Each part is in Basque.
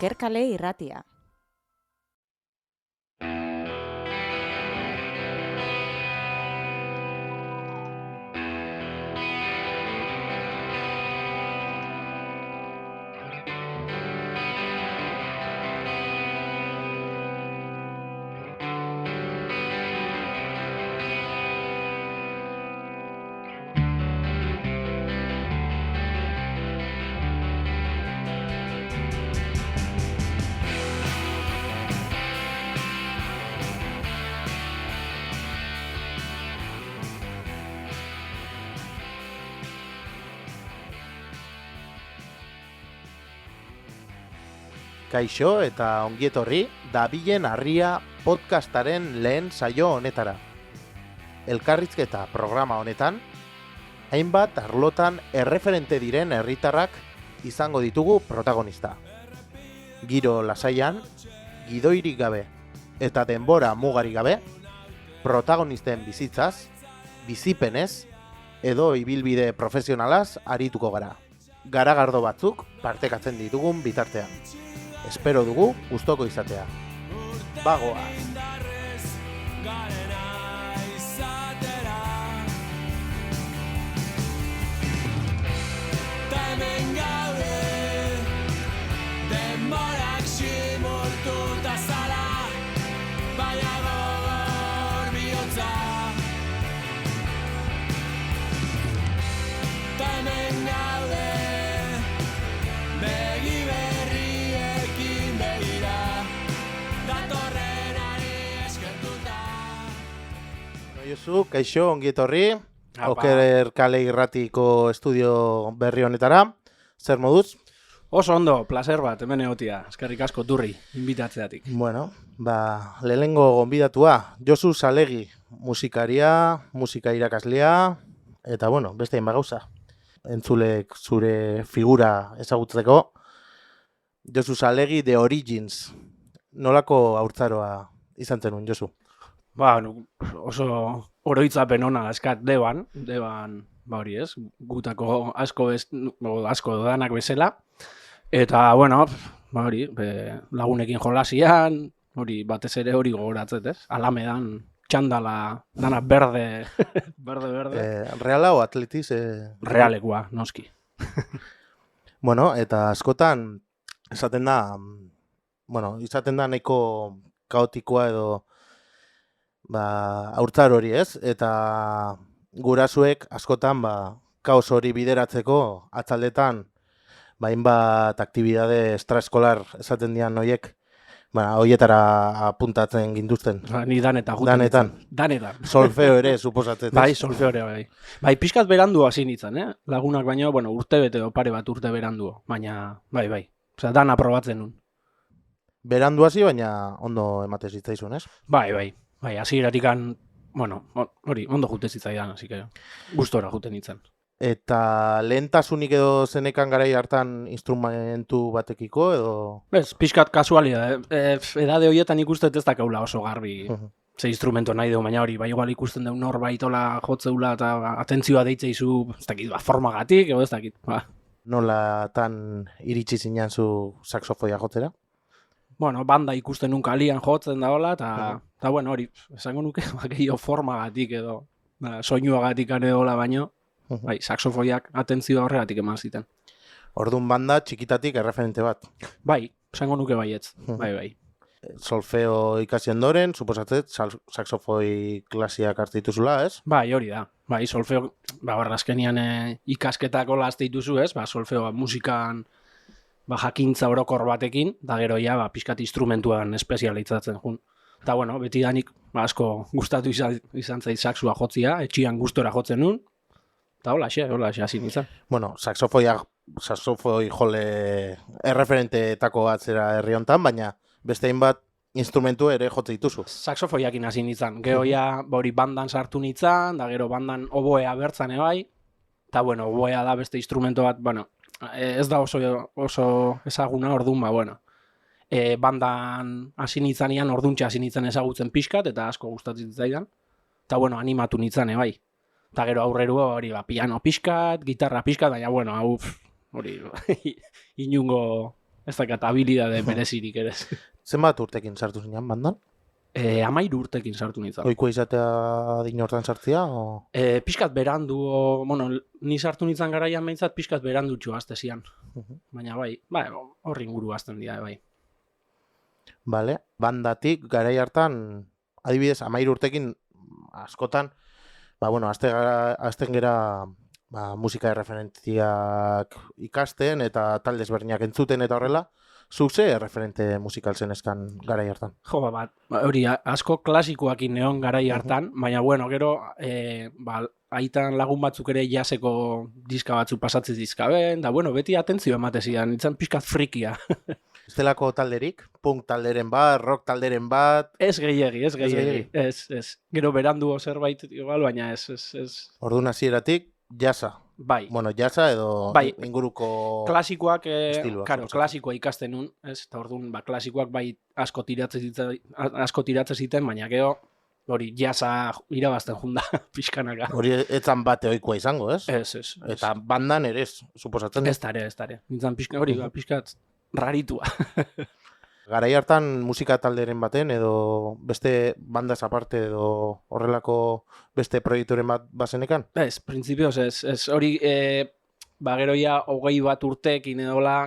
Okerkale irratia. Kaixo eta ongietorri dabilen harria podcastaren lehen saio honetara. Elkarrizketa programa honetan, hainbat arlotan erreferente diren herritarrak izango ditugu protagonista. Giro lasaian, gidoirik gabe eta denbora mugarik gabe, protagonisten bizitzaz, bizipenez edo ibilbide profesionalaz arituko gara. Garagardo batzuk partekatzen ditugun bitartean. Espero dugu gustoko izatea. Bagoa! Josu, kaixo, ongietorri, Okerkale irratiko estudio berri honetara, zer moduz? Oso ondo, placer bat, hemen egotia, eskerrik asko Durri, inbitatzeatik. Bueno, lehenengo gonbidatua, Josu Salegi, musikaria, musika irakaslea, eta beste hainbat gauza. Entzulek zure figura ezagutzeko, Josu Salegi The Origins, nolako haurtzaroa izan zenuen, Josu? Oso oroitzapen ona eskat deban, hori ez, gutako asko danak bezala, eta, hori, lagunekin jolasian, hori, batez ere hori gogoratzet, ez? Alamedan, txandala, dana berde. Reala o atletiz? Realekua, noski. Eta askotan, izaten da nahiko kaotikoa edo haurtzar hori ez, eta gurasuek askotan kaos hori bideratzeko atzaldetan hainbat aktibidade extraeskolar esaten dian horiek, horietara apuntatzen ginduzten. Ni danetan. Danetan. Solfeo ere, suposatzen. Bai, solfeo ere, bai. Bai, pixkat berandu hasi nintzen, lagunak baino, urte bete o pare bat urte berandu, baina, bai. Osea, dana probatzen nun. Berandu hasi, baina ondo emate zitzaizun, ez? Bai, hasieratik hori, ondo jute zitzaidan, así que gustora juten nintzen. Eta lehentasunik edo zenekan garai hartan instrumentu batekiko edo? Ez, pixkat kasualia, edade horietan ikusten ez dakaula oso garbi ze instrumento nahi dugu, baina hori, igual ikusten dugu norbaitola jotzeula eta atentzioa deitzeizu, ez dakit, formagatik, edo ez dakit. Nola tan iritsi zinen zu saxofoia jotzera? Banda ikusten nun kalian jotzen da hola, eta hori, esango nuke, gehiago formagatik edo, soinuagatik edo hola baino, bai, saxofoiak atentzioa horregatik eman ziten. Orduan banda txikitatik erreferente bat? Bai, esango nuke baietz, bai. Solfeo ikasi ondoren, suposatzet, saxofoi klasiak hartu dituzula, ez? Bai, hori da. Bai, solfeo, azkenian ikasketak hola azte dituzu, ez? Solfeo musikan jakintza orokor batekin, da gero pixkat instrumentuan espezialitzatzen jun. Eta beti danik asko gustatu izan zait saxua jotzia, etxian gustora jotzen nun, eta hola hasi nintzen. Saxofoi jole erreferenteetako atzera herri hontan, baina beste hainbat instrumentu ere jotze dituzu. Saxofoiakin hasi nintzen, gero hori bandan sartu nintzen, da gero bandan oboea bertzan ebai, eta oboea da beste instrumento bat, ez da oso ezaguna orduan, bandan hasi nintzanean, orduntxe hasi nintzen ezagutzen pixkat, eta asko gustatzen zitzaidan, eta animatu nintzen, bai. Eta gero aurrerua hori, piano pixkat, gitarra pixkat, baina hau hori inungo Ez dakat habilidade berezirik ere. Zenbat urtekin sartu zinean bandan? 13 urtekin sartu nintzen. Oikoa izatea dinortan sartzia? O... Pixkat berandu, bueno, ni sartu nintzen garaian behintzat pixkat berandutxo azte zian. Baina bai, horri inguru azten dira, bai. Vale, bandatik garai hartan, adibidez, 13 urtekin askotan, bueno, azten gera musika erreferentziak ikasten eta talde ezberdinak entzuten eta horrela, zuk ze referente musikal zenezkan garai hartan? Jo, hori, asko klasikoakin neon garai hartan, baina bueno, gero, aitan lagun batzuk ere jaseko diska batzuk pasatzen dizkaben, da bueno, beti atentzio emate zidan, nintzen pixkat frikia. Ez delako talderik? Punk talderen bat, rock talderen bat? Ez gehiegi. Ez. Gero berandu zerbait igual, baina ez. Orduan hasieratik jasa. Bai. Bueno, jasa edo bai. Inguruko klasikoak, estiloak. Claro, klasikoa ikasten nun, ez? Eta orduan, klasikoak bai asko tiratzen ziten, baina gero hori jasa irabazten junda pixkanaka. Hori etzan bate ohikoa izango, ez? Ez. Eta bandan ere ez, suposatzen. Ez tare. Nintzen pixkat raritua. Garai hartan musika talderen baten edo beste bandaz aparte edo horrelako beste proiekturen bat bazenekan? Ez, printzipioz ez. Hori, gero ja 21 urteekin edola,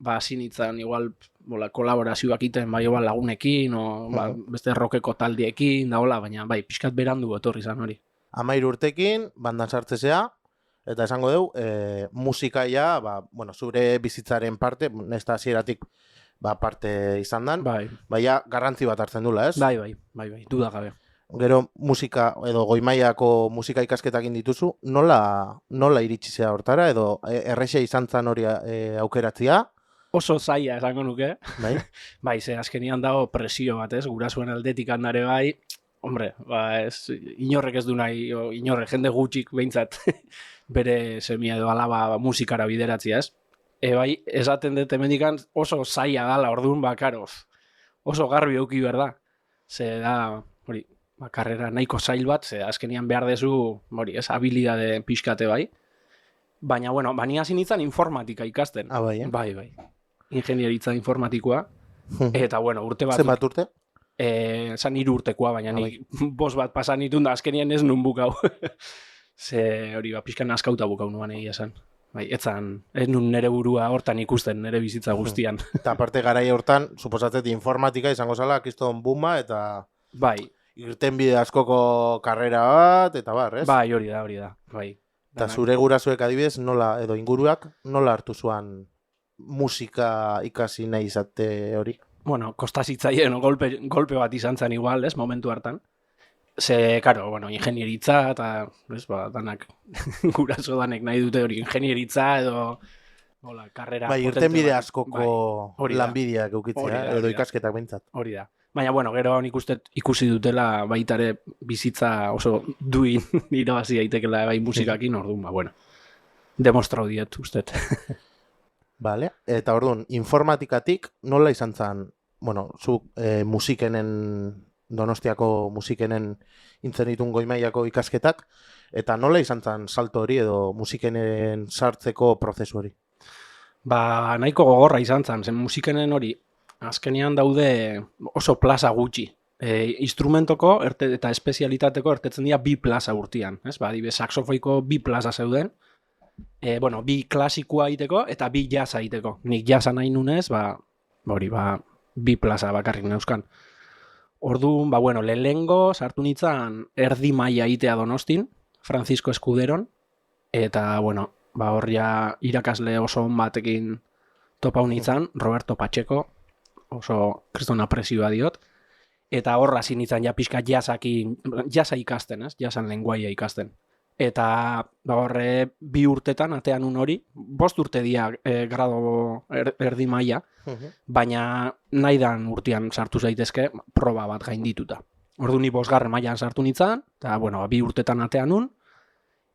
hasi nintzen igual kolaborazioak iten, bai lagunekin, beste rockeko taldiekin, da hola, baina bai, pixkat berandu etorri izan hori. 13 urtekin, bandan sartzezea, eta esango dugu, musikaia, zure bizitzaren parte, nesta hasieratik parte izan dan, baina garrantzi bat hartzen dula, ez? Bai, duda gabe. Gero musika edo goimaiako musika ikasketak dituzu, nola iritsi zea hortara, edo errexe izan zan hori aukeratzia? Oso zaila esango nuke. Bai? Bai, ze azkenian dago presio bat, ez? Gurasuen aldetik handare bai, hombre, inorrek ez du nahi, inorrek jende gutxik behintzat bere semia edo alaba musikara bideratzia, ez? Bai, esaten dut hemendikan oso zaila dala, orduan, karo, oso garbi euki behar da. Ze da, hori, karrera nahiko zail bat, ze azkenian behar dezu, hori, ez, habilidade pixkate bai. Baina, bueno, bani hasi nintzen informatika ikasten. Bai, Bai. Ingenieritza informatikoa. Eta, bueno, urte bat... Zenbat urte? Zan 3 urtekoa, baina nik 5 bat pasan nitun da, azkenian ez nun bukau. Ze hori, pixkan askauta bukau nuan egia esan. Bai, ez nun nere burua hortan ikusten, nere bizitza guztian. Eta aparte garai hortan, suposatzet informatika izango zala, kiston buma, eta... Bai. Irten bide askoko karrera bat, eta bar, ez? Bai, hori da, bai. Eta zure gurasoek adibidez, nola, edo inguruak, nola hartu zuan musika ikasi nahi izate hori? Bueno, kostazitzaien, golpe bat izan zen igual, ez, momentu hartan. Ze, karo, bueno, ingenieritza, eta, ez, danak, guraso danek nahi dute hori, ingenieritza edo, hola, karrera... Bai, irten bide askoko lanbideak eukitzea, edo ikasketak behintzat. Hori da. Baina, bueno, gero nik uste ikusi dutela baitare bizitza oso duin irabazi daitekela bai musikakin, orduan, bueno, demostrau diet, ustet. Vale, eta orduan, informatikatik nola izan zen, bueno, zu musikenen, Donostiako musikenen intzenitun goimaiako ikasketak, eta nola izan zen salto hori edo musikenen sartzeko prozesu hori? Nahiko gogorra izan zen, zen musikenen hori, azkenean daude oso plaza gutxi. Instrumentoko eta espezialitateko ertetzen dira 2 plaza urtian. Adibidez, saxofoiko 2 plaza zeuden. 2 klasikoa egiteko eta 2 jazza egiteko. Nik jazza nahi nunez, 2 plaza bakarrik neuzkan. Orduan, lehenengo sartu nintzen erdi maila egitea Donostin, Francisco Escuderon, eta, horria irakasle oso on batekin topau nintzen, Roberto Pacheco, oso kriston apresioa diot, eta horra hasi nintzen ja pixka jazza ikasten, ez? Jazzan lenguaia ikasten. Eta horre 2 urtetan atean un hori, 5 urte dia grado erdi maila, baina nahi dan urtean sartu zaitezke proba bat gaindituta. Orduan ni 5. mailan sartu nintzen, eta 2 urtetan atean un,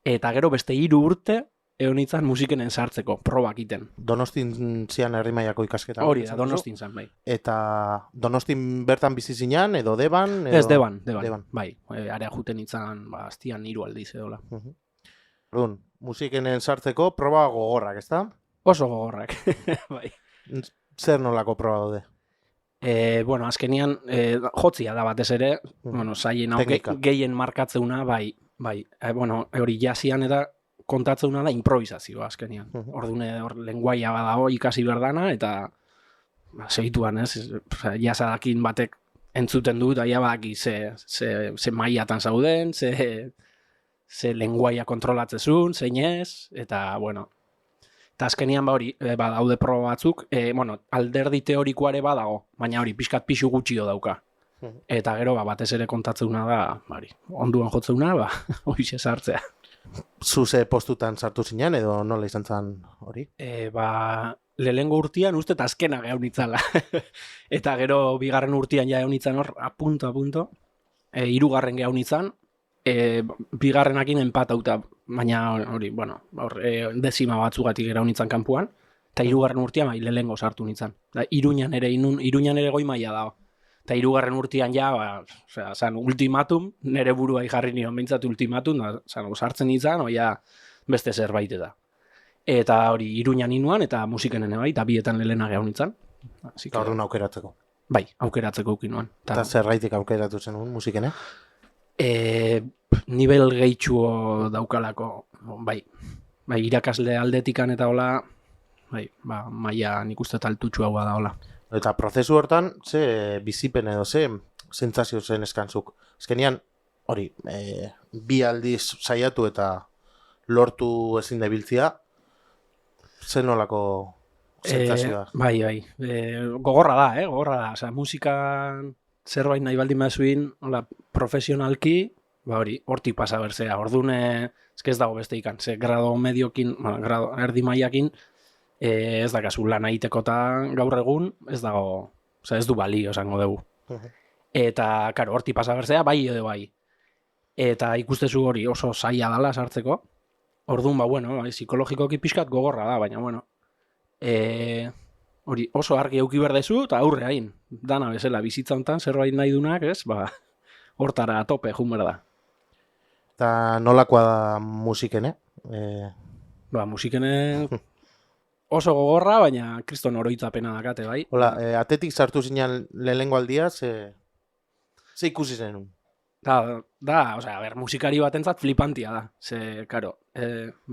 eta gero beste 3 urte egon nintzen musikenen sartzeko, probak iten. Donostin zian herri mailako ikasketa? Hori da, Donostin zen, bai. Eta Donostin bertan bizi zinean, edo Deban? Ez, Deban. Bai, area juten nintzen, aztian 3 aldiz edola. Orduan, musikenen sartzeko proba gogorrak, ezta? Oso gogorrak, bai. Zer nolako proba daude? Bueno, azkenian jotzia da batez ere, bueno, zaien hau Teknika. gehien markatzeuna, bai, bueno, hori jasian eta kontatzeuna da improvisazioa azkenian. Ordune hor lenguaia badago ikasi berdana eta segituan, ez? Jasadakin batek entzuten du, eta ja badaki ze mailatan zauden, ze lenguaia kontrolatzezun, zein ez, eta, bueno, eta azkenian hori, badaude proba batzuk, bueno, alderdi teorikoare badago, baina hori pixkat pixu gutxio dauka. Eta gero, batez ere kontatzeuna da, onduan jotzeuna, hori sartzea. Zuze postutan sartu zinean, edo nola izan zen hori? Lehengo urtean uste eta azkena gehaun itzala. Eta gero bigarren urtean ja gehaun itzan hor, a punto, hirugarren gehaun itzan, bigarrenakin empatauta, baina hori, bueno, dezima batzugatik gehaun itzan kanpuan, eta hirugarren urtean lehengo sartu nitzan. Iruñan ere goi maila dago. Eta hirugarren urtean ja, zan ultimatum, nire burua jarri nion behintzat ultimatum, zan sartzen nitzan, oia beste zerbait eta. Eta hori Iruñan inuan eta musikenen bai, eta bietan lehena gehaun nintzen. Eta horren aukeratzeko. Bai, aukeratzeko ukinuan. Eta zerraitik aukeratu zenun musikene? Nivel gehitxuo daukalako, bai, irakasle aldetikan eta hola, maia nik uste taltutxu hau da hola. Eta prozesu hortan, ze bizipen edo, ze sentsazio zen eskantzuk. Azkenian, hori, bi aldiz saiatu eta lortu ezin debiltzia, zer nolako sentsazioa? Bai. Gogorra da. Osea, musikan zerbait nahi baldin bazuin, hola, profesionalki, hori, hortik pasa berzea. Ordune, ez dago beste ikan, ze grado mediokin, grado erdi mailakin, ez dakazu lan egitekotan gaur egun, ez dago, osea, ez du balio esango dugu. Eta, karo, hortik pasa berzea, bai edo bai. Eta ikustezu hori oso zaila dala sartzeko. Orduan, bueno, psikologikoki pixkat gogorra da, baina, bueno, hori oso argi euki berdezu, eta aurre hain, dana bezala bizitza hontan zerbait nahi dunak, ez, hortara tope, jun berda. Eta nolakoa da musikene? Musikene oso gogorra, baina kriston oroitzapena dakate, bai. Hola, atetik sartu zinean lehenengo aldia, ze ikusi zenun? Osea, musikari batentzat flipantia da. Ze, karo,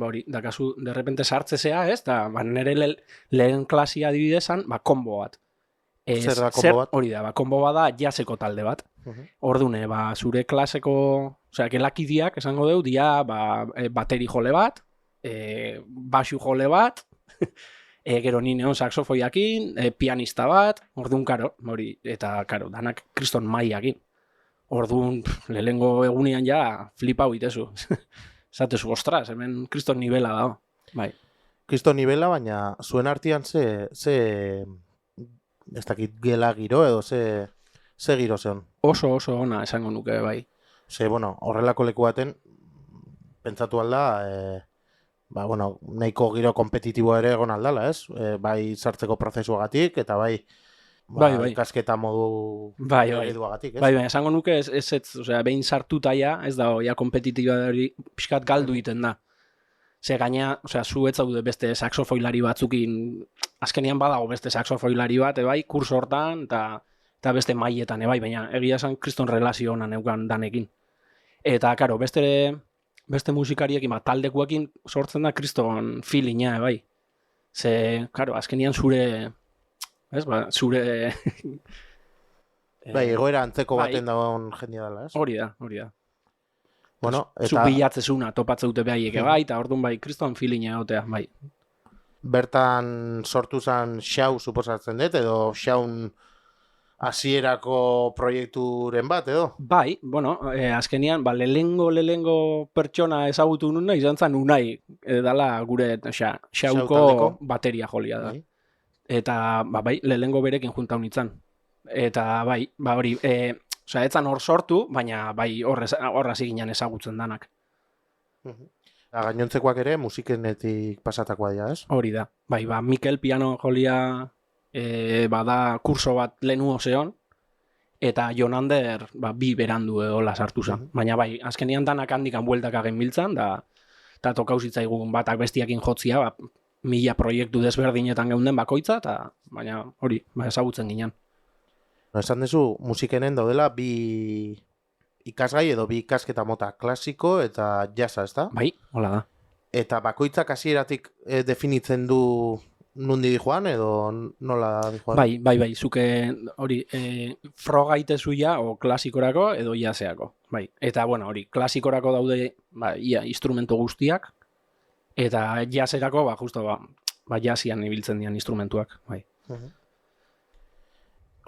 hori, dakazu, derrepente sartzezea, ez? Da, nire lehen klasia adibidezan, konbo bat. Zer da konbo bat? Hori da, konbo bat da jaseko talde bat. Ordune, zure klaseko, osea, gelakidiak, esango deu, dia, bateri jole bat, basu jole bat, gero ni neon saxofoiakin, pianista bat, orduan, karo, hori, eta, karo, danak kriston maiakin. Orduan, lehengo egunean ja flipa huitezu. Zatezu, ostras, hemen kriston nivela dago. Bai. Kriston nivela, baina zuen artean ze ez dakit gela giro edo ze giro zeon? Oso ona esango nuke, bai. Ze, bueno, horrelako leku baten pentsatu alda, nahiko giro kompetitiboa ere egon aldala, ez? Bai sartzeko prozesuagatik, eta bai ikasketa modu ereduagatik, ez? Bai, esango nuke ez, osea, behin sartuta ez da, kompetitiba hori pixkat galdu iten da. Ze gaina, osea, zu ez zaude beste saxofoilari batzukin, azkenian badago beste saxofoilari bat, bai, kurso hortan, eta beste mailetan, bai, baina egia esan kriston relazio hona neukan danekin. Eta, karo, beste musikariekin, taldekuekin sortzen da kriston feelinga, bai. Ze, karo, azkenian zure... Ez, zure... egoera antzeko baten dagoen jendia dela, ez? Hori da. Bueno, eta... Zu bilatzezuna topatzeute behaieke bai, eta orduan bai, kriston feelinga egotea, bai. Bertan sortu zen xau suposatzen dut, edo xaun hasierako proiekturen bat, edo? Bai, bueno, azkenian, lehengo pertsona ezagutu nuna, izan zen unai, dala gure xauko bateria jolia da. Bai. Eta, bai, lehengo berekin junta honitzen. Eta, bai, hori, osea, etzan hor sortu, baina, bai, horra ziginen ezagutzen danak. Gainontzekoak ere musikenetik pasatakoa dira, ez? Hori da. Bai, Mikel piano jolia bada kurso bat lehenu oseon, eta Jonander bi berandu edola sartu zen. Baina, bai, azkenian danak handikan bueltak agen biltzan, eta tokauzitza egun batak bestiakin jotzia, mila proiektu desberdinetan geunden bakoitza, eta baina hori, ezagutzen ginen. No, esan duzu, musikenen daudela bi ikasgai edo bi ikasketa mota, klasiko eta jazza, ezta? Bai, hola da. Eta bakoitzak hasieratik definitzen du nundi dijoan edo nola dijoan? Bai, zuke hori froga itezuia o klasikorako edo jazeako. Bai. Eta bueno, hori, klasikorako daude ia instrumentu guztiak eta jazerako justo jazian ibiltzen dian instrumentuak, bai.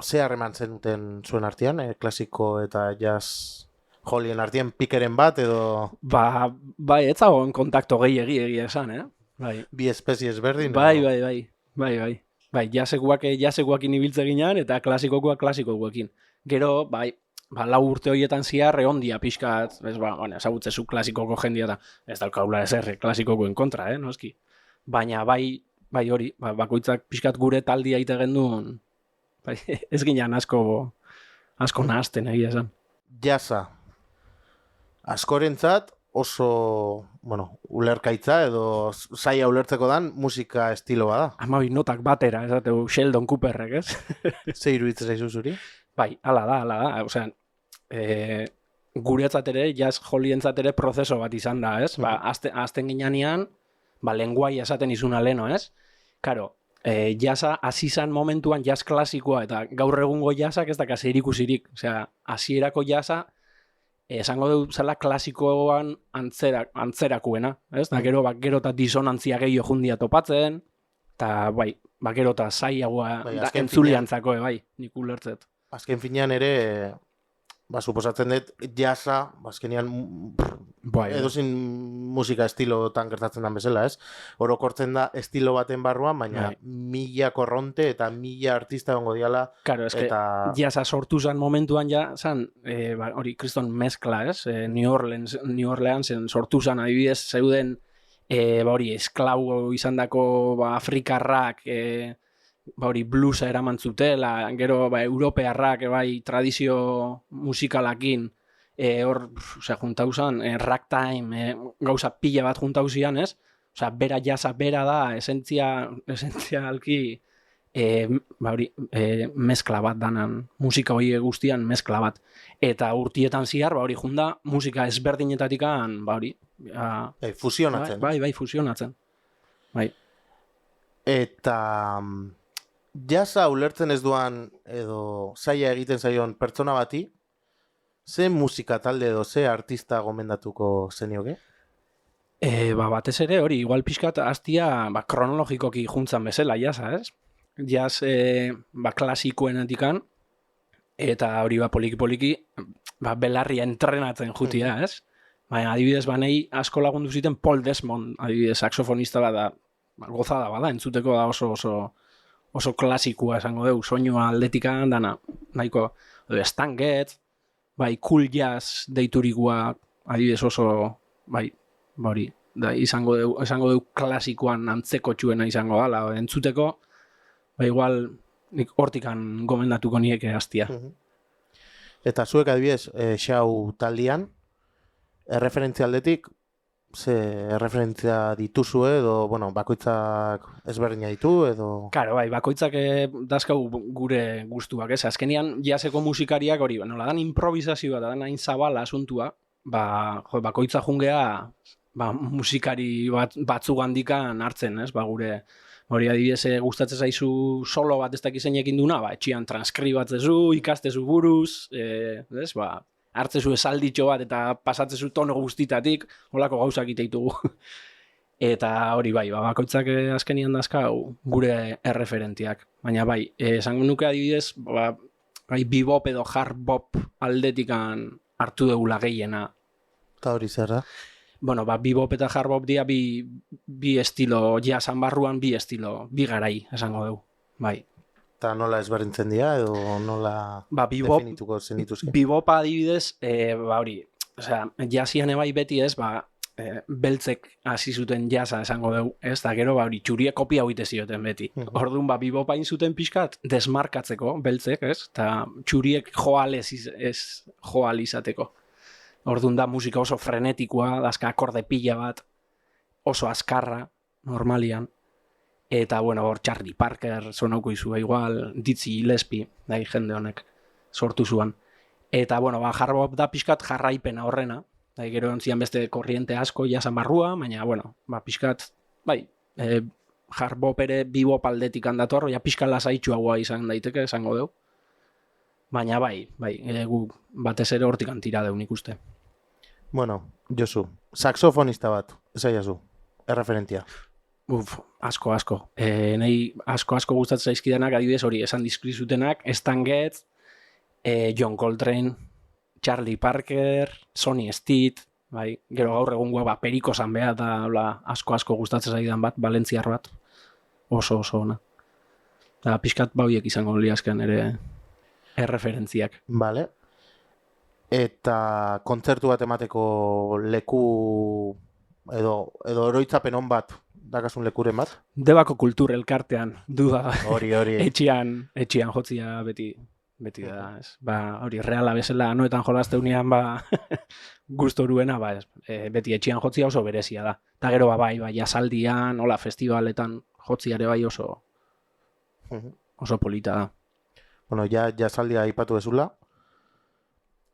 Ze harreman zenuten zuen artean, klasiko eta jazz jolien artean pikeren bat edo Bai, ez zagoen kontakto gehiegi esan, Bai. bi espezies berdin? Bai, jazekuakin ibiltze ginean eta klasikokuak klasikokuekin. Gero, bai, lau urte horietan ziar ondia pixkat, ezagutzezu klasikoko jendia da, ez daukaula ezer klasikokoen kontra, noski. Baina bai hori, bakoitzak pixkat gure taldia ite gendun, bai, ez ginean asko nahazten egia esan. Jazza, askorentzat oso, ulerkaitza edo zaila ulertzeko dan musika estiloa da. Amabi notak batera, esateu Sheldon Cooperrek, ez? Ze iruditzen zaizu zuri? Bai, hala da. Osea, guretzat ere, jazz jolientzat ere prozeso bat izan da, ez? Azten ginean, lenguai esaten izuna leno, ez? Karo, jazza hasi zan momentuan jazz klasikoa eta gaur egungo jazzak ez daka zerikusirik. Osea, hasierako jazza esango dut zela klasikoan antzerakuena, ez? Da gero eta disonantzia gehiago jundia topatzen, eta gero eta zailagoa entzuliantzako, nik ulertzet. Azken finean ere, suposatzen dut, jazza, azkenean edozin musika estilotan gertatzen den bezala, ez? Orokortzen da estilo baten barruan, baina mila korronte eta mila artista egongo diala. Claro, eske jazza sortu zan momentuan zan, hori kriston mezkla, ez? New Orleansen sortu zan, adibidez, zeuden, hori, esklabu izan dako afrikarrak, hori bluesa eraman zutela, gero europearrak tradizio musikalakin juntau zan, ragtime, gauza pila bat juntau zian, ez? Osea, bera jazza bera da, esentzialki mezkla bat danan, musika hori guztian mezkla bat. Eta urtietan zihar, hori junda, musika ezberdinetatikan, fusionatzen. Bai, fusionatzen. Bai. Eta jazza ulertzen ez duan edo zaila egiten zaion pertsona bati, ze musika talde edo ze artista gomendatuko zenioke? Batez ere hori, igual pixkat hastia kronologikoki juntzan bezala jazza, ez? Jazz klasikoenetikan eta hori poliki-poliki belarria entrenatzen jutia, ez? Baina adibidez banei asko lagundu ziten Paul Desmond, adibidez saxofonista bat da, gozada bada, entzuteko da oso klasikua esango dugu, soinua aldetikan dana, nahiko, Stan Getz, cool jazz deiturikoa, adibidez oso, hori, izango dugu klasikoan antzeko txuena izango dala, entzuteko, igual, nik hortikan gomendatuko nieke hastia. Eta zuek adibidez, xau taldian, erreferentzia aldetik, ze erreferentzia dituzue edo, bakoitzak ezberdina ditu edo... Claro, bakoitzak dazkau gure gustuak, ez? Azkenian jazeko musikariak hori, nola dan improvisazioa eta dan hain zabala asuntua, bakoitza jungea musikari batzuk handikan hartzen, ez? Gure, hori adibidez gustatzen zaizu solo bat ez dakizeinekin duna, etxian transkribatzezu, ikastezu buruz, ez? Hartzezu esalditxo bat eta pasatzezu tono guztitatik, holako gauzak iteitugu. Eta hori bakoitzak azkenian dazkau gure erreferentiak. Baina esango nuke adibidez, bebop edo hard bop aldetikan hartu degula gehiena. Eta hori zer da? Bebop eta hard bop dia bi estilo, jazzan barruan bi estilo, bi garai esango dugu. Eta nola ezberdintzen dira edo nola definituko zenituzke? Bebopa adibidez, hori, jazzian beti ez, beltzek hasi zuten jazza esango dugu, ez, da gero hori txuriek kopia hoite zioten beti. Orduan, bebopa zuten pixkat desmarkatzeko beltzek, ez, eta txuriek joal izateko. Orduan da musika oso frenetikoa, dazka akorde pila bat, oso azkarra, normalian. Eta, bueno, hor Charlie Parker sonauko izua igual, Dizzy Gillespie, nahi jende honek sortu zuan. Eta, bueno, hard bop da pixkat jarraipena horrena, da, gero ontzian beste korriente asko jasan barrua, baina, bueno, pixkat, bai, hard bop ere bebop aldetik handator, ja pixkat lasaitxuagoa izan daiteke, esango deu. Baina bai, gu batez ere hortik antira deun ikuste. Bueno, Josu, saxofonista bat, esaiazu, erreferentia. Asko. Nahi asko gustatzen zaizkidanak, adibidez hori, esan dizkizutenak, Stan Getz, John Coltrane, Charlie Parker, Sonny Stitt, bai, gero gaur egungoa Periko Zanbea da asko gustatzen zaidan bat, Valentziar bat, oso ona. Da pixkat bauiek izango liazken ere erreferentziak. Vale. Eta kontzertu bat emateko leku edo oroitzapen on bat dakasun lekuren bat? Debako kultur elkartean, duda. Hori. etxian jotzia beti da, ez. Hori, reala bezala, noetan jolazteunean, gustoruena, beti etxian jotzia oso berezia da. Eta gero, bai, jasaldian, hola, festivaletan jotziare bai oso polita da. Bueno, jasaldia aipatu bezula,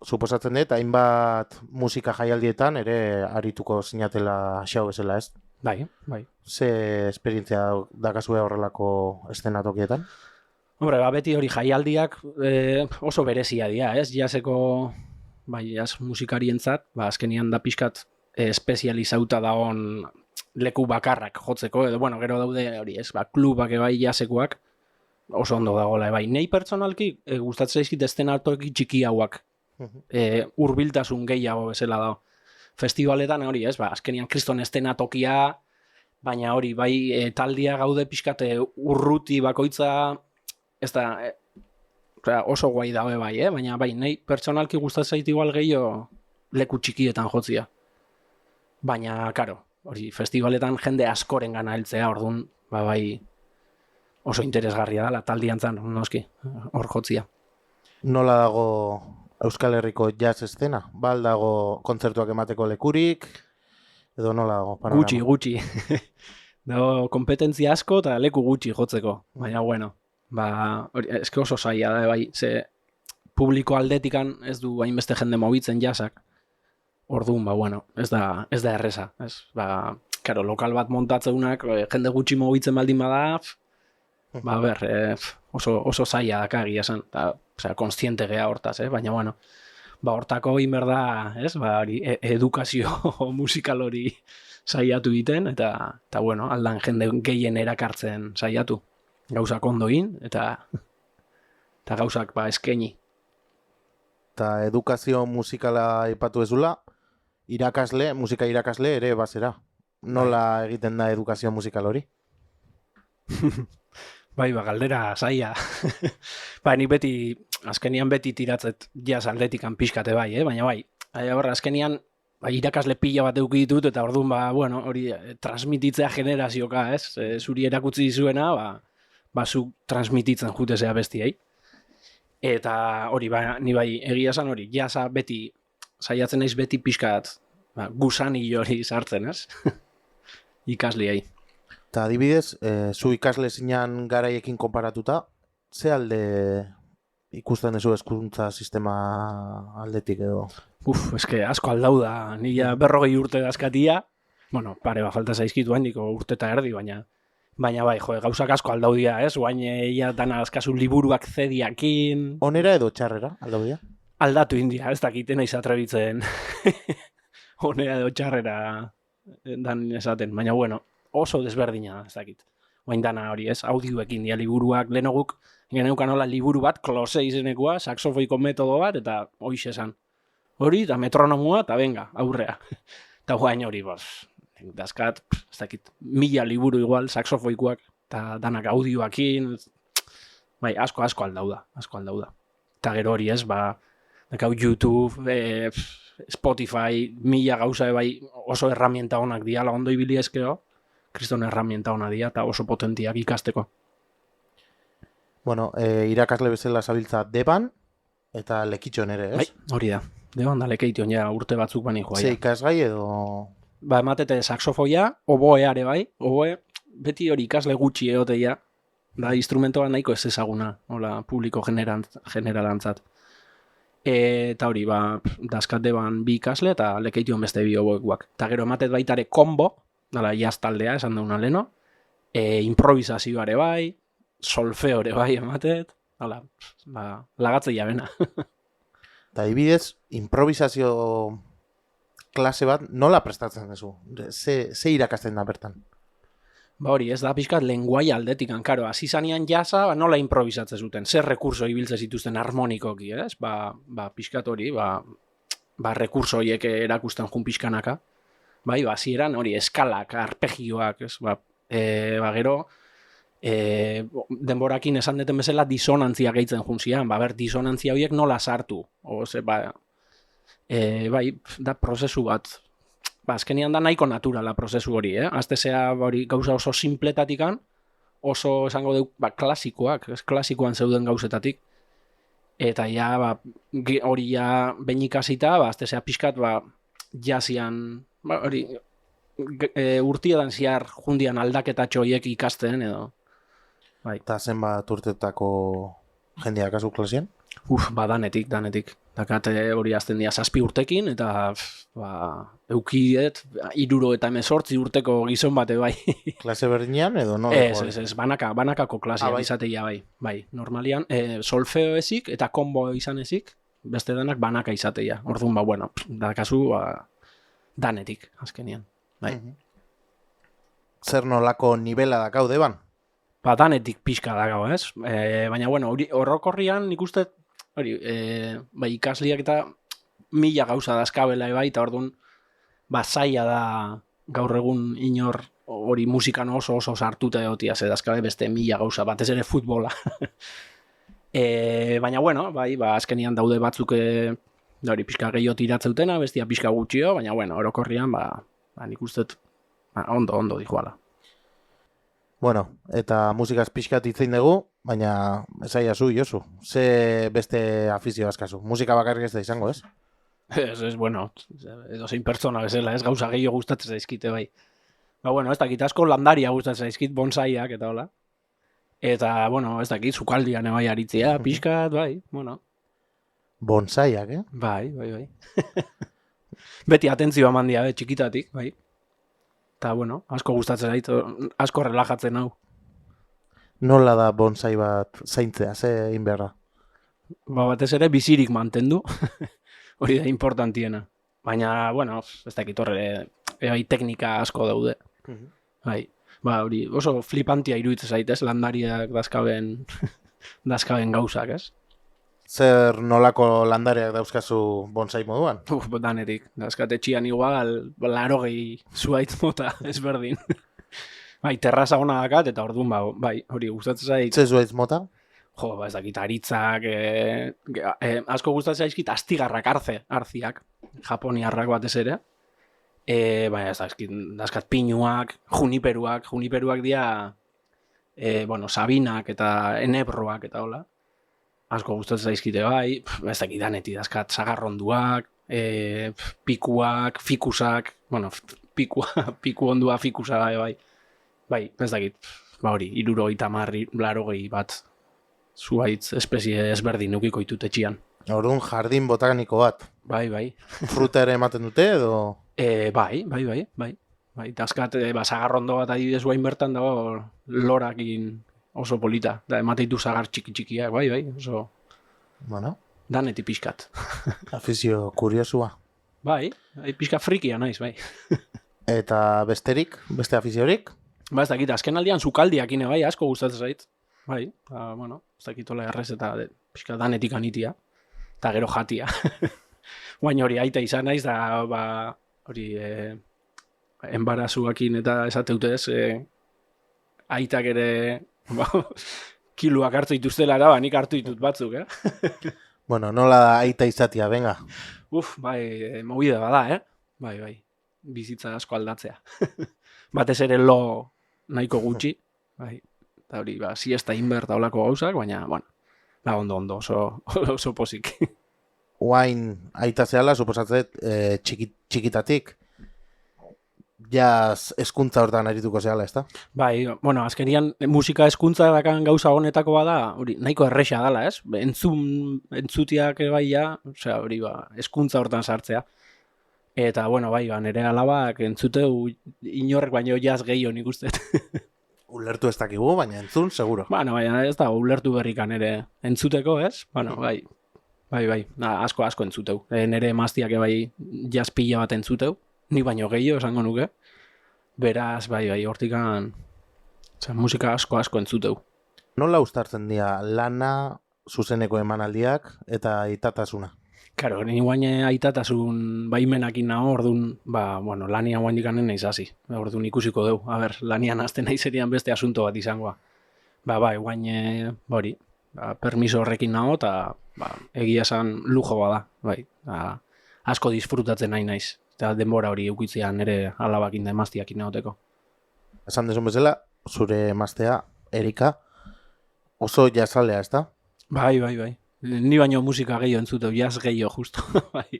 suposatzen dut, hainbat musika jaialdietan ere arituko zinatela xau bezala, ez? Bai. Ze esperientzia dakazue horrelako eszenatokietan? Hombre, beti hori jaialdiak oso berezia dira, ez? Jazeko, jaz musikarientzat, azkenian da pixkat espezializauta dagoen leku bakarrak jotzeko, edo, bueno, gero daude hori, ez? Klubak bai jazekoak, oso ondo dagoela, bai. Nei pertsonalki, gustatzen zaizkit eszenatoki txiki hauak, hurbiltasun gehiago bezala da. Festivaletan hori, ez? Azkenian kriston eszenatokia, baina hori, bai, taldia gaude pixkat urruti bakoitza, ez da, oso guai daue bai, baina bai, nei pertsonalki gustatzen zait igual gehiago leku txikietan jotzia. Baina, karo, hori, festivaletan jende askoren gana heltzea, orduan, bai, oso interesgarria da, taldiantzan, noski, hor jotzia. Nola dago Euskal Herriko jazz eszena? Bal dago kontzertuak emateko lekurik, edo nola dago panorama? Gutxi. Dago kompetentzia asko eta leku gutxi jotzeko, baina bueno, eske oso zaila da, bai, ze publiko aldetikan ez du hainbeste jende mobitzen jazzak, orduan, bueno, ez da erreza, ez, karo, lokal bat montatzeunak, jende gutxi mobitzen baldin bada, oso zaila daka egia esan, konstiente geha hortaz, baina bueno, hortako inberda, ez, edukazio musikal hori saiatu egiten, eta bueno, aldan jende gehien erakartzen saiatu, gauzak ondo egin, eta gauzak eskaini. Eta edukazio musikala aipatu ezula, musika irakasle ere bazera. Nola egiten da edukazio musikal hori? Galdera zaila. Nik beti, azkenian beti tiratzet jaz aldetikan pixkate bai, baina bai, azkenian irakasle pila bat eduki ditut, eta orduan, bueno, hori transmititzea generazioka, ez? Zuri erakutsi dizuena, zuk transmititzen jutezea bestiei. Eta hori, ni bai, egia esan hori, jaza beti, saiatzen naiz beti pixkat, gusani hori sartzen, ez? Ikasliei. Eta adibidez, zu ikasle zinan garaiekin konparatuta, ze alde ikusten duzu hezkuntza sistema aldetik edo? Eske asko aldau da, nila 40 urte dazkatia, bueno, pare falta zaizkitu handiko urte eta erdi, baina bai, gauzak asko aldaudia, ez? Guain eia dana azkazu liburuak zediakin. Onera edo txarrera, aldaudia? Aldatu india, ez dakiten naiz atrebitzen. Onera edo txarrera dan esaten, baina bueno, oso desberdina, ez dakit. Guain dana hori, ez? Audioekin dia liburuak, lehenoguk, geneukan hola liburu bat, klose izenekoa, saxofoiko metodo bat, eta hoiz esan. Hori, eta metronomua, eta venga, aurrea. Eta guain hori, dazkat, ez dakit, 1000 liburu igual, saxofoikoak, eta danak audioakin, bai, asko aldau da. Eta gero hori ez, dakau YouTube, Spotify, 1000 gauza, bai, oso herramienta honak diala, ondo ibili ezkero, kriston herramienta hona dia, eta oso potentiak ikasteko. Bueno, irakasle bezala zabiltza Deban, eta Lekitxon ere, ez? Bai, hori da. Deban da Lekeition, ja, urte batzuk bani joa. Ze ikasgai edo... Ematete saxofoia, oboeare bai, oboe, beti hori ikasle gutxi egoteia, da instrumentoa nahiko ez ezaguna, hola, publiko generalantzat. Eta hori, dazkate ban bi ikasle eta lekeituen beste bi oboekuak. Eta gero ematet baitare kombo, dala, jaz taldea, esan dauna leno, improvisazioare bai, solfeore bai ematet, hala, lagatzeia bena. Eta ibidez, improvisazio klase bat nola prestatzen duzu? Ze irakasten da bertan? Hori, ez da pixkat lenguai aldetikan, karo, hasi zanean jasa, nola improvisatzen zuten, zer rekurso ibiltzen zituzten harmonikoki, ez? Pixkat hori, rekurso horiek erakusten jun pixkanaka, hasieran hori, eskalak, arpegioak, ez? Gero, denborakin esan deten bezala disonantzia gehitzen juntzian, disonantzia horiek nola sartu, da prozesu bat, azkenian da nahiko naturala prozesu hori, Aztezea hori gauza oso simpletatikan, oso esango duk, klasikoak, klasikoan zeuden gauzetatik, eta ja, hori ja behin ikasita, aztezea pixkat, jazian, hori, urtiedan ziar jundian aldaketatxo horiek ikasten, edo. Eta zenbat urtetako jendeak azu klasien? Danetik. Dakate hori azten dira 7 urtekin, eta eukidet 78 urteko gizon bate bai. Klase berdinean edo no? Ez, banakako klasean izateia bai. Normalian, solfeo ezik eta kombo izan ezik, beste danak banaka izateia. Orduan, dakazu, danetik, azkenian. Bai. Zer nolako nivela dakaude ban? Danetik pixka dakau, ez? Baina, hori horrokorrian nik uste, hori, ikasliak eta 1000 gauza dazkabela eta orduan, zaila da gaur egun inor hori musikan oso sartuta egotia, ze dazkabe beste 1000 gauza, batez ere futbola. Baina, azkenian daude batzuk hori pixka gehiago tiratzeutena, bestia pixka gutxio, baina, orokorrian, nik uste, ondo dijoala. Bueno, eta musikaz pixkat itzein dugu, baina esaia zu, Josu. Ze beste afizio askazu? Musika bakarrik ez da izango, ez? Ez, edo zein pertsona bezala, ez gauza gehiago gustatzen zaizkite bai. Ez dakit asko landaria gustatzen zaizkit, bonsaiak eta hola. Eta, ez dakit, sukaldian bai aritzea, pixkat, bai, Bonsaiak, Bai. Beti atentzioa mandia, txikitatik, bai. Eta, asko gustatzen zait, asko relajatzen hau. Nola da bonsai bat zaintzea, ze egin behar da? Batez ere bizirik mantendu, hori da importantiena. Baina, ez dakit horre, teknika asko daude. Bai, hori oso flipantia iruditzen zaitez, landariak dazkaben gauzak, ez? Zer nolako landariak dauzkazu bonsai moduan? Danetik. Dazkate txian igual, 80 zuaitz mota ezberdin. Terraza hona dakat, eta orduan, hori gustatzen zait. Ze zuaitz mota? Ez dakit, aritzak, asko gustatzen zaizkit astigarrak arziak, japoniarrak batez ere. Ez dazkat pinuak, juniperuak dira, sabinak eta enebroak eta hola. Asko gustatzen zaizkite bai, ez dakit danetik dazkat sagarronduak, pikuak, fikusak, piku ondua fikusa bai. Bai, ez dakit, hori, 70 bat zuaitz espezie ezberdin eukiko ditut etxian. Orduan jardin botaniko bat. Bai. Fruta ere ematen dute edo? Bai. Dazkat, sagarrondo bat adibidez guain bertan dago lorakin oso polita. Da, emateitu zagar txiki-txikiak, bai, oso... Danetik pixkat. Afizio kuriosua. Bai, pixka frikia naiz, bai. Eta besterik, beste afiziorik? Ez dakit, azken aldian sukaldiak ine, bai, asko gustatzen zait. Bai, ez dakitola errez eta pixka danetik anitia. Eta gero jatia. Baina hori aita izan naiz, da, hori, embarazuakin eta esateutez, aitak ere, kiluak hartu dituztelara, nik hartu ditut batzuk, Nola da aita izatia, venga. Bai, movida bada, Bai, bizitza asko aldatzea. Batez ere lo nahiko gutxi, bai, eta hori, siesta inberta olako gauzak, baina, ondo, oso pozik. Oain aita zehala, suposatzet, txikitatik, jazz eskuntza hortan arituko zehala, ezta? Bai, bueno, azkenian musika hezkuntza dakan gauza honetako bada, hori nahiko erresa dala, ez? Entzutiak bai ja, osea, hori ba, hezkuntza hortan sartzea. Eta, bueno, bai, nire alabak entzuteu inorrek baino jazz gehiago nik uste. Ulertu ez dakigu, baina entzun, seguro. Bueno, baina ez da, ulertu berrikan ere entzuteko, ez? Bueno, bai, asko entzuteu. Nire emaztiak bai jazz pila bat entzuteu, ni baino gehiago esango nuke. Beraz, bai, hortikan musika asko entzuteu. Nola uztartzen dira lana, zuzeneko emanaldiak eta itatasuna? Karo, ni guain aitatasun baimenakin nago, orduan, bueno, lanian guain dikanen naiz hasi. Orduan ikusiko deu, lanian hasten naizerian beste asunto bat izangoa. Guain, hori, permiso horrekin nago, eta egia esan lujo bada, bai. Asko disfrutatzen nahi naiz, eta denbora hori eukitzean nire alabakin da emaztiakin nahoteko. Esan desun bezala, zure emaztea, Erika, oso jazalea, ezta? Bai. Ni baino musika gehiago entzuteu, jazz gehiago justo. Bai.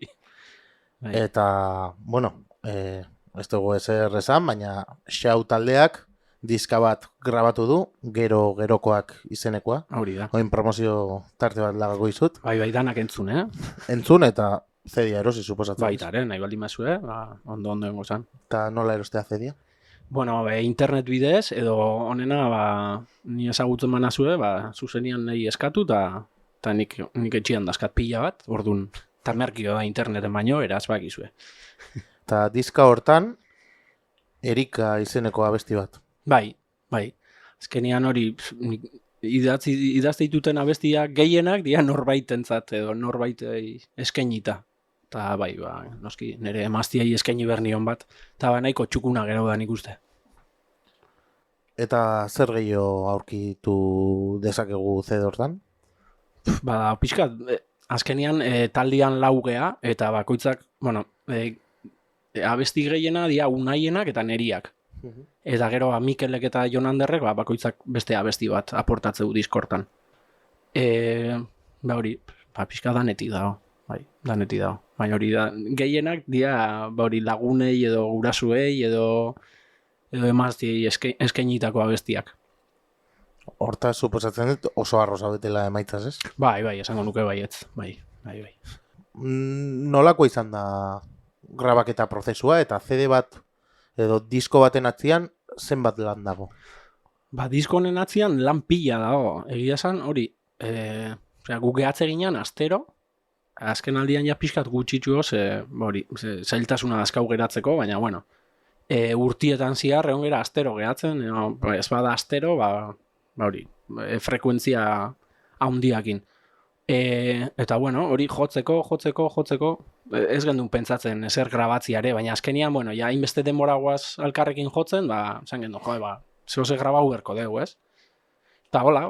Eta, bueno, ez dugu ezer esan, baina Xau taldeak diska bat grabatu du, gerokoak izenekoa. Hori da. Oin promozio tarte bat lagako izut. Bai, danak entzun, Entzun eta zedia erosi, suposatzen. Baitaren, nahi baldin mazue, ondo dengo zan. Eta nola erostea zedia? Bueno, internet bidez, edo honena, ni ezagutzen manazue, zuzenian nahi eskatu, eta nik etxian dazkat pila bat, orduan, eta merkio da interneten baino, eraz bakizue. Eta diska hortan, Erika izeneko abesti bat. Bai. Azkenian hori, idazte dituten abestiak gehienak, dia norbaitentzat, edo norbait eskainita. Eta noski, nire emaztiai eskaini bernion bat, eta nahiko txukuna gerau da nik uste. Eta zer gehiago aurkitu dezakegu CD hortan? Pixkat, azkenian taldian laugea, eta bakoitzak, bueno, abesti gehiena dia unaienak eta neriak. Eta gero Mikelek eta Jon Anderrek bakoitzak beste abesti bat aportatzeu diskortan. Hori, pixka danetik dago. Danetik dago. Baina hori da, gehienak dia hori lagunei edo gurasuei edo emaztiei eskainitako abestiak. Hortaz, suposatzen dut oso arroza betela emaitzaz, ez? Bai, esango nuke baietz. Bai. Nolako izan da grabaketa prozesua eta CD bat edo disko baten atzian zenbat lan dago? Disko honen atzian lan pila dago. Egia esan hori, guk gehatze ginen astero, azken aldian ja pixkat gutxitxuo, zailtasuna dazkau geratzeko, baina bueno, urtietan ziar egon gera astero gehatzen, ez bada astero, hori, frekuentzia haundiakin. Eta bueno, hori jotzeko, ez gendun pentsatzen ezer grabatziare, baina azkenian, bueno, ja hainbeste denbora guaz alkarrekin jotzen, zan gendun, zehose grabau berko dugu, ez? Eta hola,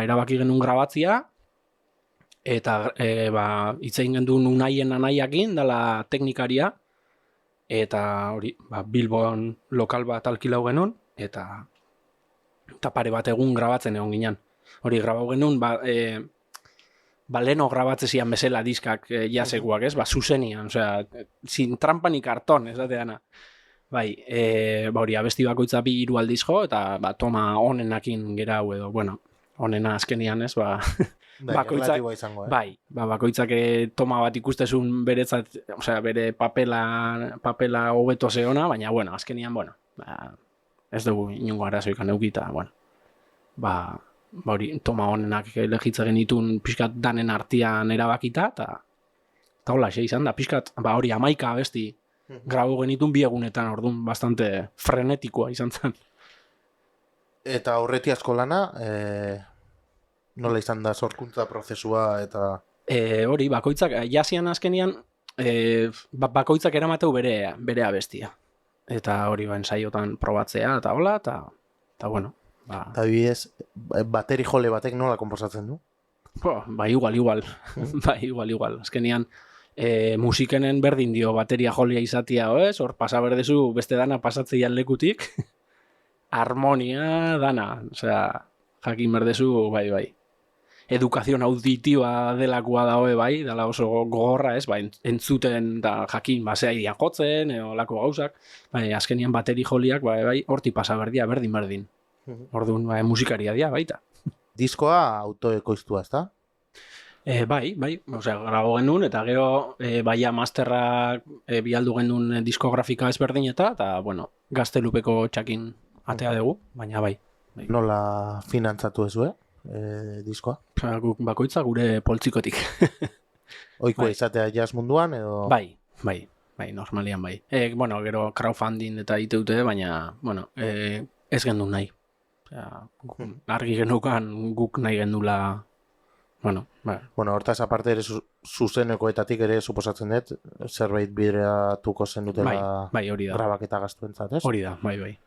erabaki genuen grabatzia, eta itzein gendun unaien anaiakin, dela teknikaria, eta hori, Bilbon lokal bat alkilau genuen, eta pare bat egun grabatzen egon ginen. Hori, grabau genuen, leno grabatze zian bezala diskak jaseguak, ez? Zuzenian, osea, sin trampa ni karton, ez dateana. Hori, abesti bakoitza 2-3 aldiz jo, eta toma onenakin gerau edo, bueno, onena azkenian, ez? Bakoitzak, bakoitzak toma bat ikustezun beretzat, osea, bere papela hobeto zeona, baina, bueno, azkenian, bueno, ez dugu inungo arazoikan eukita, bueno, hori, toma honenak legitza genitun pixkat danen artean erabakita, eta hola, izan da, pixkat, hori 11 abesti grabo genitun 2 egunetan, orduan, bastante frenetikoa izan zen. Eta aurretiazko lana, nola izan da sorkuntza prozesua eta... Hori, bakoitzak, jasian azkenian, bakoitzak eramateu bere abestia. Eta hori ensaiotan probatzea, eta hola, eta bueno. Eta bidez, bateri jole batek nola konposatzen du? Igual. Igual. Azkenian, musikenen berdin dio bateria jolia izatia, ez? Hor pasa berdezu beste dana pasatzeian lekutik. Harmonia dana, osea, jakin berdezu, bai. edukazion auditiba delakoa daue bai, dela oso gogorra, ez, ba, entzuten da jakin, ba, zea jotzen, edo lako gauzak, bai, azkenian bateri joliak, bai, horti pasa berdia, berdin. Orduan, bai, musikaria dia, baita. Diskoa autoekoiztua, ezta? Bai, osea, grabo genuen, eta gero baia masterra bialdu genuen diskografika ezberdin eta, bueno, Gaztelupeko txakin atea dugu, baina bai. Nola finantzatu ezue, diskoa? Osea, guk bakoitza gure poltsikotik. Oikoa izatea jazz munduan, edo... Bai, normalian bai. Bueno, gero crowdfunding eta iteute, baina, bueno, ez gendun nahi. Osea, argi genukan guk nahi gendula... Bueno, hortaz aparte ere zuzenekoetatik ere suposatzen dut, zerbait bideratuko zen dutela bai, hori da. grabaketa gastuentzat, ez? Hori da, bai.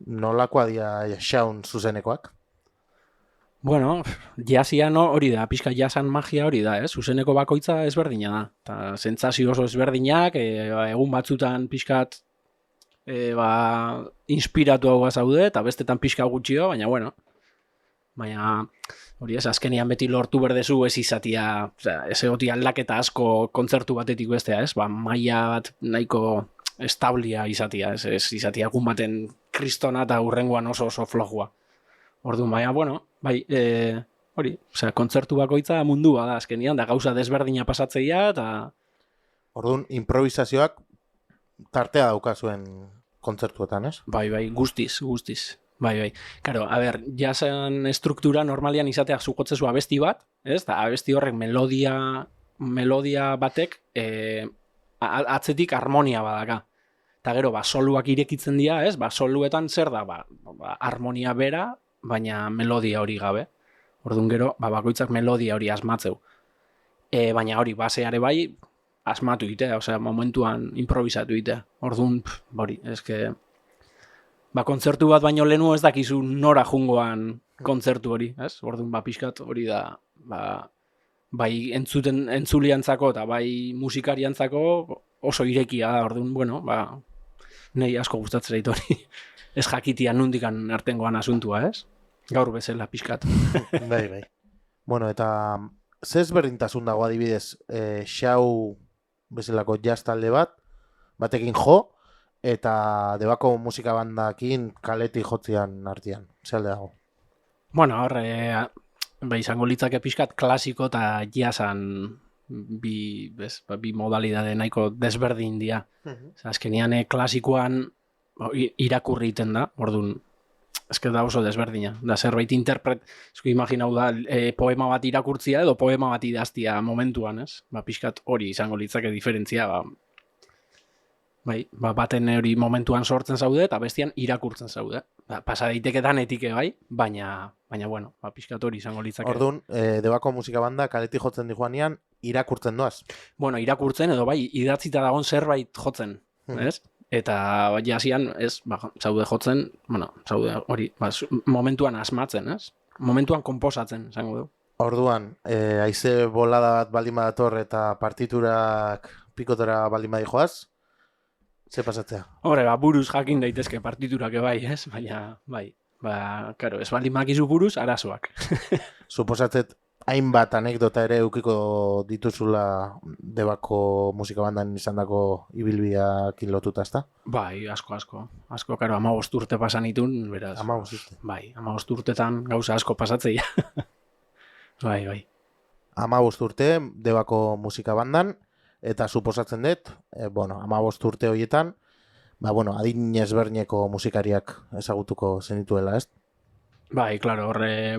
Nolakoa dia Xaun zuzenekoak? Bueno, jazia no, hori da, pixka jasan magia hori da, zuzeneko bakoitza ezberdina da. Eta sentsazio oso ezberdinak, egun batzutan pixkat inspiratu hau zaude, eta bestetan pixka gutxio, baina bueno. Baina, hori ez, azkenian beti lortu berdezu ez izatia, ez egoti aldaketa asko kontzertu batetik bestea, ez? Ba, maila bat nahiko establia izatia, ez izatia egun baten kristona eta hurrengoan oso flojua. Orduan, baina, bueno, bai, hori, osea, kontzertu bakoitza mundua da azkenian, da gauza desberdina pasatzeia, eta... Orduan, improvisazioak tartea daukazuen kontzertuetan, ez? Bai, guztiz. Bai. Karo, a ber, jazen struktura normalian izateak zukotzezu abesti bat, ez? Da, abesti horrek melodia batek atzetik harmonia badaka. Eta gero, soluak irekitzen dira, ez? Soluetan zer da, harmonia bera, baina melodia hori gabe. Orduan gero, bakoitzak melodia hori asmatzeu. Baina hori, baseare bai, asmatu itea, osea, momentuan improvisatu itea. Orduan, hori, eske... kontzertu bat baino lehenu ez dakizu nora jungoan kontzertu hori, ez? Orduan, pixkat hori da, bai entzuliantzako eta bai musikariantzako oso irekia da, orduan, bueno, nei asko gustatzen zait hori. Ez jakitia nundikan artengoan asuntua, ez? Gaur bezala pixkat. Bai. Bueno, eta ze ezberdintasun dago adibidez, Xau bezalako jazz talde batekin jo, eta debako musika bandakin kaleti jotzian artean. Zer alde dago? Bueno, horre, izango litzake pixkat klasiko eta jazzan bi modalidade nahiko desberdin dira. Azkenian klasikoan irakurri iten da, orduan, ezke da oso desberdina. Da zerbait imaginau da poema bat irakurtzia edo poema bat idaztia momentuan, ez? Pixkat hori izango litzake diferentzia, baten hori momentuan sortzen zaude eta bestian irakurtzen zaude. Pasa daiteke danetik bai, baina bueno, pixkat hori izango litzake. Orduan, debako musika banda kaleti jotzen dijoanean irakurtzen doaz? Bueno, irakurtzen edo bai, idatzita dagoen zerbait jotzen, ez? Eta jasian, ez, zaude jotzen, bueno, zaude hori, momentuan asmatzen, ez? Momentuan konposatzen, izango du. Orduan, haize bolada bat baldin badator eta partiturak pikotera baldin badi joaz, ze pasatzea? Horre, buruz jakin daitezke partiturak bai, ez? Baina, bai, karo, ez baldin makizu buruz, arazoak. Suposatzet, hainbat anekdota ere eukiko dituzula debako musika bandan izandako ibilbideakin lotuta, ezta? Bai, asko. Asko, karo, 15 urte pasan itun, beraz. 15 urte? Bai, 15 urtetan gauza asko pasatzeia. Bai. 15 urte debako musika bandan, eta suposatzen dut, 15 urte horietan, adin ezberdineko musikariak ezagutuko zenituela, ez? Bai, klaro, horre,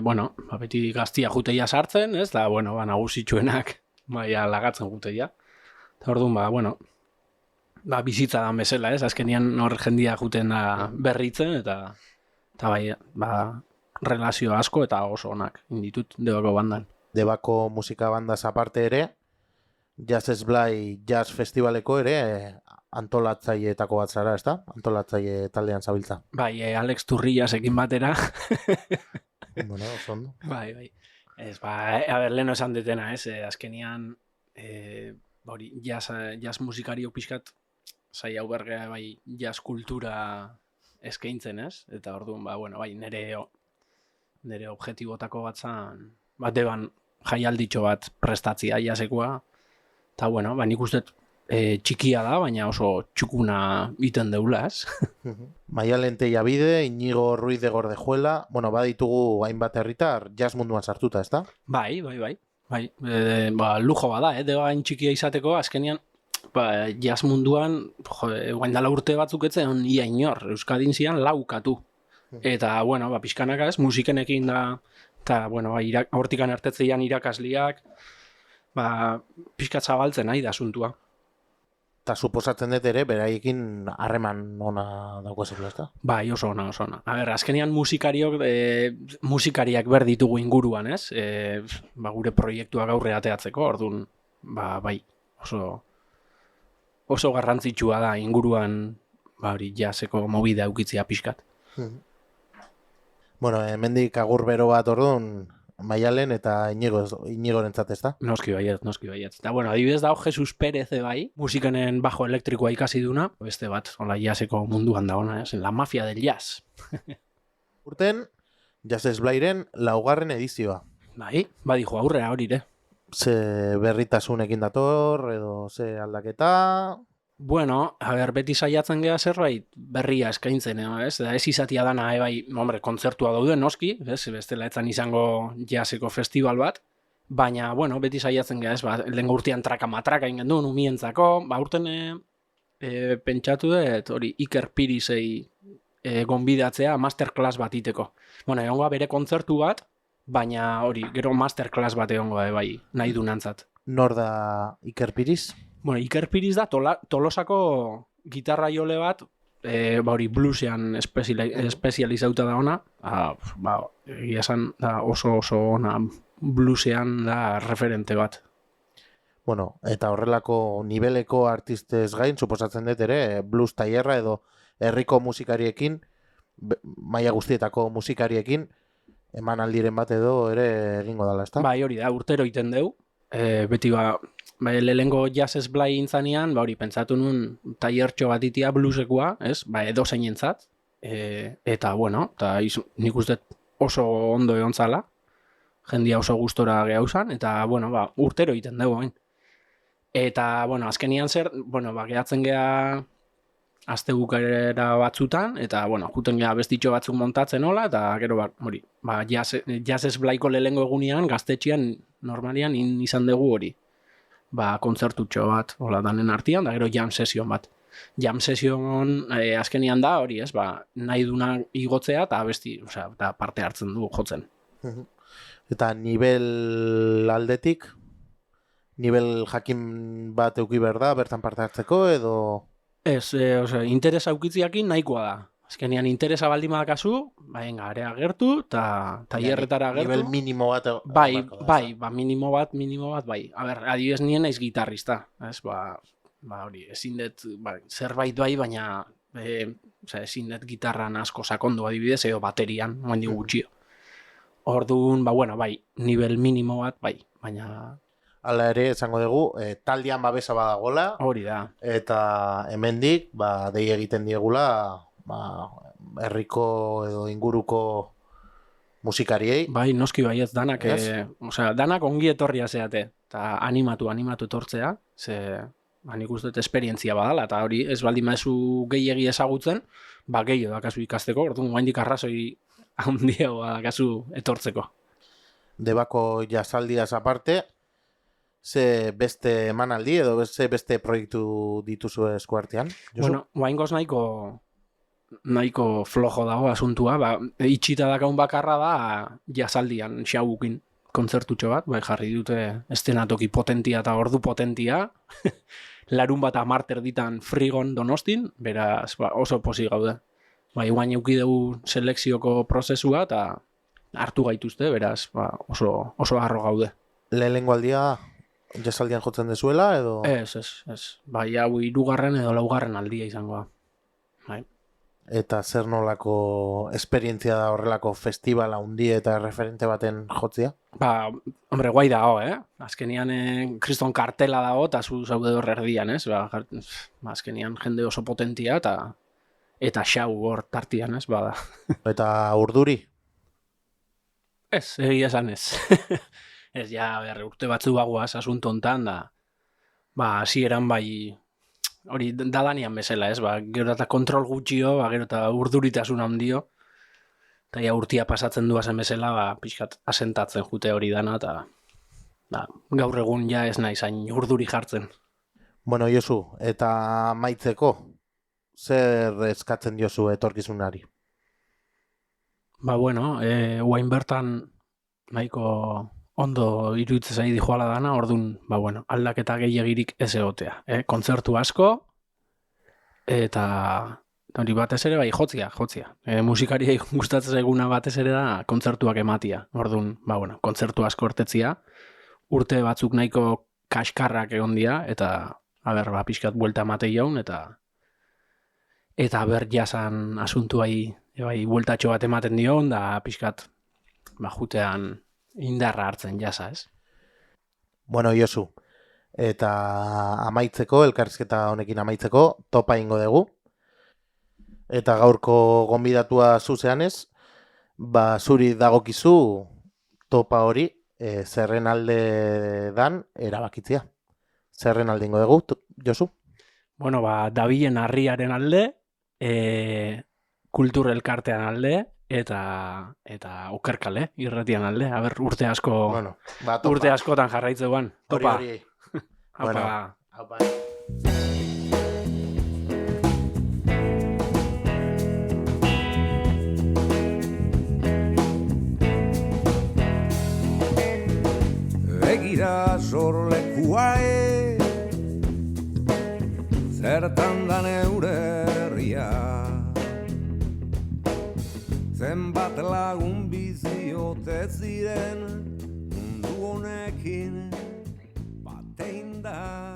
beti gaztia juteia sartzen, ez? Da, nagusitxuenak, lagatzen juteia. Eta orduan, bizitza dan bezala, ez? Azkenian hor jendia juten berritzen, eta relazio asko eta oso onak inditut debako bandan. Debako musika bandaz aparte ere, Jazz Esblai Jazz Festivaleko ere antolatzaileetako bat zara, ezta? Antolatzaile taldean zabiltza. Bai, Alex Turriasekin batera. Bueno, oso ondo. Bai. Ez, leheno esan detena, ez? Azkenian, jazz musikariok pixkat, zai hau bergea, jazz kultura eskaintzen, ez? Eta orduan, nire nire objetibotako bat zan, deban jaialditxo bat prestatzia jasekoa, eta bueno, nik uste txikia da, baina oso txukuna iten deula, ez? Maialen Tellabide, Iñigo Ruiz de Gordejuela, bueno, baditugu hainbat herritar jazz munduan sartuta, ezta? Bai. Lujo bada, deba hain txikia izateko, azkenian, jazz munduan, guain dala urte batzuk etzen, ia inor, Euskadin zian laukatu. Eta, bueno, pixkanaka ez, musikenekin da, eta, bueno, hortikan ertetzeian irakasliak, pixkat zabaltzen nahi da asuntua. Eta suposatzen dut ere, beraiekin harreman ona daukozela, ezta? Bai, oso ona. A ber, azkenean musikariak ber ditugu inguruan, ez? Gure proiektuak aurre ateatzeko, orduan, bai, oso garrantzitsua da inguruan, hori jaseko mobidea eukitzea pixkat. Bueno, hemendik agur bero bat orduan, Maialen eta Iñigorentzat, ezta? Noski baiet. Eta, bueno, adibidez dago Jesus Pérez bai, musikenen bajo elektrikoa ikasi duna, beste bat, hola jazzeko munduan da ona, la mafia del jazz. Urten, Jazz Esblairen 4. edizioa. Bai, badijo aurrea horire. Ze berritasunekin dator, edo ze aldaketa... Bueno, beti saiatzen gea zerbait berria eskaintzen, ez? Da ez izatia dana, kontzertua daude, noski, ez? Bestela etzan izango jazzeko festival bat, baina, bueno, beti saiatzen gea, ez? Lehengo urtean traka-matraka ingen duen, umientzako, urten pentsatu dut, hori, Iker Pirisei gonbidatzea masterclass bat iteko. Bueno, egongoa bere kontzertu bat, baina hori, gero masterclass bat egongoa, bai, nahi du nantzat. Nor da Iker Piris? Bueno, Iker Piris da Tolosako gitarra jole bat, hori bluesean espezializauta da ona, egia esan da oso ona bluesean da referente bat. Bueno, eta horrelako nibeleko artistez gain, suposatzen dut ere, blues tailerra edo herriko musikariekin, maila guztietako musikariekin, eman aldiren bat edo ere egingo dala, ezta? Bai, hori da, urtero iten deu, beti lehengo Jazz Esblai intzanean, hori, pentsatu nun tailertxo bat itia bluesekoa, ez? Edo zeinentzat, eta, bueno, nik uste oso ondo egon zala, jendia oso gustora gehauzan, eta, bueno, urtero iten dugu, hain. Eta, bueno, azkenian gehatzen geha azte bukera batzutan, eta, bueno, juten geha bestitxo batzuk montatzen hola, eta, gero, hori, Jazz Esblaiko lehengo egunean, gaztetxean, normalian, izan dugu hori. Kontzertutxo bat, hola, danen artian, da gero jam sesion bat. Jam sesion azkenian da, hori, ez, nahi duna igotzea, eta besti, eta parte hartzen du jotzen. Eta nivel aldetik, nivel jakin bat euki behar da, bertan parte hartzeko, edo... Ez, interesa aukitziakin nahikoa da. Azkenean interesa baldin badakazu, area gertu, eta tailerretara gertu. Nivel minimo bat. Bai, minimo bat, bai. A ber, adibidez nien naiz gitarrista. Ez, hori, ezin dut, zerbait bai, baina ezin dut gitarran asko sakondu adibidez, edo baterian, oain gutxio. Orduan, bai, nivel minimo bat, bai, baina... Hala ere, esango dugu, taldean babesa badagola. Hori da. Eta hemendik, dei egiten diegula, herriko edo inguruko musikariei. Bai, noski baiez, danak, danak ongi etorria zeate, eta animatu etortzea, ze, nik uste dut esperientzia badala, eta hori, ez baldin maezu gehiegi ezagutzen, gehiago dakazu ikasteko, orduan gaindik arrazoi handiago dakazu etortzeko. Debako jazaldiaz aparte, ze beste emanaldi edo beste proiektu dituzu eskuartean? Bueno, oaingoz nahiko flojo dago asuntua, itxita dakaun bakarra da jazaldian xaugukin kontzertutxo bat, jarri dute estenatoki potentia eta ordu potentia, larun bat amarter ditan Frigon Donostin, beraz oso posi gaude. Guain euki dugu selekzioko prozesua eta hartu gaituzte, beraz oso harro gaude. Lehenengo aldia jazaldian jotzen dezuela edo? Ez. Hau 3. edo 4. aldia izangoa. Bai. Eta zer nolako esperientzia da horrelako festivala hundi eta referente baten jotzia? Hombre, guai dago, Azkenian kriston kartela dago eta zu zaude hor erdian, ez? Azkenian jende oso potentia eta xau hor tartian, ez? Bada. Eta urduri? Ez, egia esan ez. Ez, ja, urte batzu bagoaz asunto hontan, da, ba, hasieran bai, hori dadanean bezala, ez, ba, gero eta kontrol gutxio, ba, gero eta urduritasun handio, eta ja urtia pasatzen duazen bezala, ba, pixkat asentatzen jute hori dana, eta da, gaur egun ja ez naiz hain urduri jartzen. Bueno, Josu, eta amaitzeko, zer eskatzen diozu etorkizunari? Ba, bueno, guain bertan nahiko ondo iruditzen zai dijoala dana, orduan, ba, bueno, aldaketa gehiagirik ez egotea. Kontzertu asko, eta hori batez ere, bai, jotzia. Musikariei gustatzen zaiguna batez ere da kontzertuak ematia. Orduan, ba, bueno, kontzertu asko hortetzia, urte batzuk nahiko kaskarrak egon dira, eta, aber, ba, pixkat buelta ematei jaun, eta ber jasan asuntuai, bai, bueltatxo bat ematen dion, da pixkat, ba, jutean indarra hartzen jasa, ez? Bueno, Josu, eta amaitzeko, elkarrizketa honekin amaitzeko, topa ingo dugu. Eta gaurko gonbidatua zuzeanez, ba, zuri dagokizu topa hori zerren alde dan erabakitzia. Zerren alde ingo dugu, Josu? Bueno, ba, dabilen harriaren alde, kultur elkartean alde, eta okerkale, irratian alde. Aber, urte asko, Bueno, ba, topa. urte askotan jarraitzeuan. Topa. Hori. Haupa. Bueno, haupa. Begira sorlekua zertan da neure herria, zenbat lagun biziote ziren mundu honekin batein da.